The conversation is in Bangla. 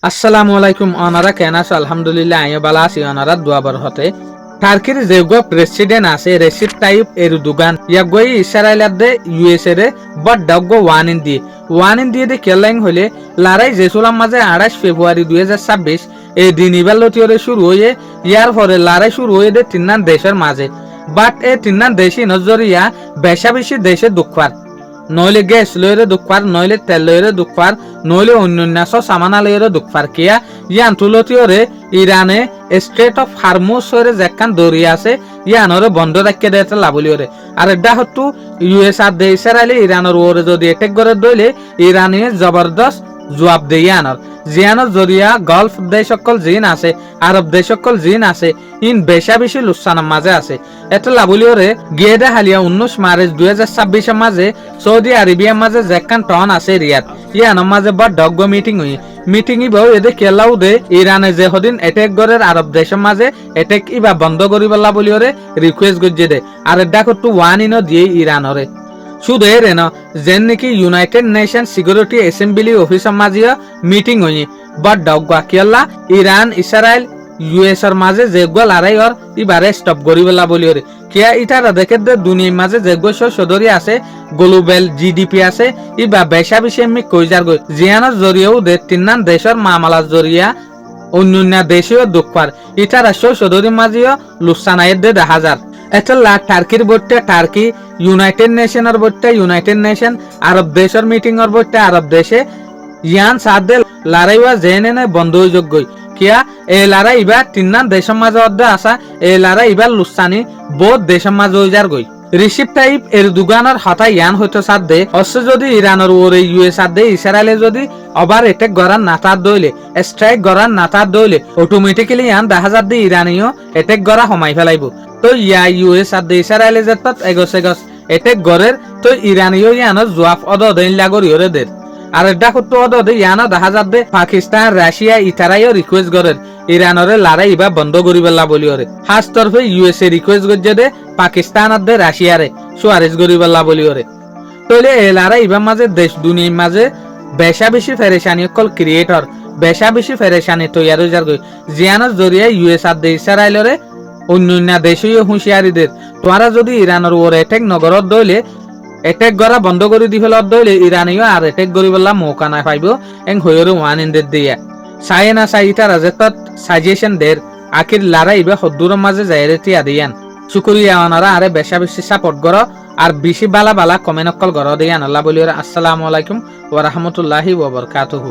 আসসালামু আলাইকুম অনারা কেন আছো আলহামদুলিল্লাহ আমিও ভালো আছি অনারা দোয়াবার হতে টার্কির যেগো প্রেসিডেন্ট আছে রেসিপ তাইপ এরদোগান ইয়াগই ইসরায়েলের দে ইউএসএ রে বট ডগো ওয়ান ইন দিয়ে দে কেলাইং হলে লড়াই জেসুলাম মাঝে 28 ফেব্রুয়ারি 2026 এই দিন ইবালতিওরে শুরু হয়ে ইয়ার পরে লড়াই শুরু হয়ে দে তিননান দেশের মাঝে বাট এই তিননান দেশই নজরিয়া বেশা বেশি দেশে দুঃখার নইলে গ্যাস লইরে দুঃখার নইলে তেল লইরে দুঃখার নইলে অন্যান্য সামানা লইরে দুঃখার কিয়া ইয়ান তুলতিওরে ইরানে স্ট্রেট অফ হারমুজ হরে যেখান দরিয়া আছে ইয়ানরে বন্ধ রাখিয়ে দিতে লাভলিওরে আর এটা হতো ইউএস আর দে ইসরায়েলে ইরানের ওরে যদি অ্যাটাক করে দইলে ইরানে জবরদস্ত জবাব দেয় আনর জিয়ানোর জরিয়া গলফ দেশ সকল জিন আছে আরব দেশ সকল জিন আছে ইন বেশা বেশি লুসানার মাঝে আছে এটা লাভলিওরে গিয়েদা হালিয়া 19 মার্চ 2026 এর মাঝে সৌদি আরবিয়ার মাঝে যেখান টন আছে রিয়াদ ইয়ানোর মাঝে বড় ডগ মিটিং হই মিটিং ইবাও এদে কেলাও দে ইরানে যে হদিন অ্যাটাক গরের আরব দেশের মাঝে অ্যাটাক ইবা বন্ধ করিবলা বলিওরে রিকোয়েস্ট গজ্জে দে আর এটা করতে ওয়ান ইনো দিয়ে ইরানরে শুধু এর ন যেন নাকি ইউনাইটেড নেশন সিকিউরিটি অ্যাসেম্বলি অফিসের মাঝে মিটিং হই বট ডগ কেলা ইরান ইসরায়েল ইউএস এর মাঝে যেগো লড়াই আর ইবারে স্টপ করিবলা বলিওরে কিয়া ইটারা দেখে দে দুনিয়ার মাঝে যেগো সদরি আছে গ্লোবাল জিডিপি আছে ইবা বেশা বেশি আমি কইজার গই জিয়ানোর জরিয়াও দে তিননান দেশের মামলার জরিয়া অন্যান্য দেশীয় দুঃখার ইটারা সদরি মাঝেও লুসানায়ের দে 10,000 এটা লা টার্কির বটে টার্কি ইউনাইটেড নেশনের বটে ইউনাইটেড নেশন আরব দেশের মিটিং এর বটে আরব দেশে ইয়ান সাদে লড়াইওয়া জেনে বন্ধ যোগ্য কিয়া এই লড়াই ইবা তিননান দেশের মাঝে অর্ধে আসা এই লড়াই ইবার লুসানি বহুত দেশের মাঝে হইজার গই রিসিপ টাইপ এরদোগানের হতা ইয়ান হইতো সাদে অবশ্য যদি ইরানের ওরে ইউএস সাদে ইসরায়েলে যদি আবার অ্যাটাক করার নাতার দইলে স্ট্রাইক করার নাতার দইলে অটোমেটিক্যালি ইয়ান 10,000 দি ইরানিও অ্যাটাক করা হমাই ফেলাইব তো ইয়া ইউএস সাদে ইসরায়েলে যেত এগস অ্যাটাক গরের তো ইরানিও ইয়ানের জবাব অদ দেন লাগরিওরে দের আর এটা করতে অদ ইয়ানা 10,000 দে পাকিস্তান রাশিয়া ইতারাইও রিকোয়েস্ট করেন ইরানরে লড়াই ইবা বন্ধ করিবেলা বলিওরে খাস তরফে ইউএসএ রিকোয়েস্ট করছে দে পাকিস্তান আর দে রাশিয়ারে সুয়ারেজ করিবেলা বলিওরে তইলে এই লড়াই ইবা মাঝে দেশ দুনিয়ার মাঝে বেশা বেশি ফেরেশানি কল ক্রিয়েটর বেশা বেশি ফেরেশানি তৈয়ার হয়ে যার গই জিয়ানোর জরিয়া ইউএস আর দে ইসরায়েলরে অন্যান্য দেশীয় হুঁশিয়ারিদের তোমরা যদি ইরানের ওর অ্যাটাক নগরত দইলে অ্যাটাক করা বন্ধ করে দি ফেলত দইলে ইরানিও আর অ্যাটাক করিবেলা মৌকা না পাইব এং হইরে ওয়ান ইন্ডেড দিয়া চাই না চাই ইটা রাজেতত সাজেশন দের আখির লড়াই ইবা হদ্দুরের মাঝে যাইরে তিয়া দিয়ান শুকরিয়া ওনারা আরে বেশা বেশি সাপোর্ট করো আর বেশি বালা বালা কমেন্ট কল করো দিয়ান আল্লাহ বলিওরে আসসালামু আলাইকুম ওয়া রাহমাতুল্লাহি ওয়া বারাকাতুহু।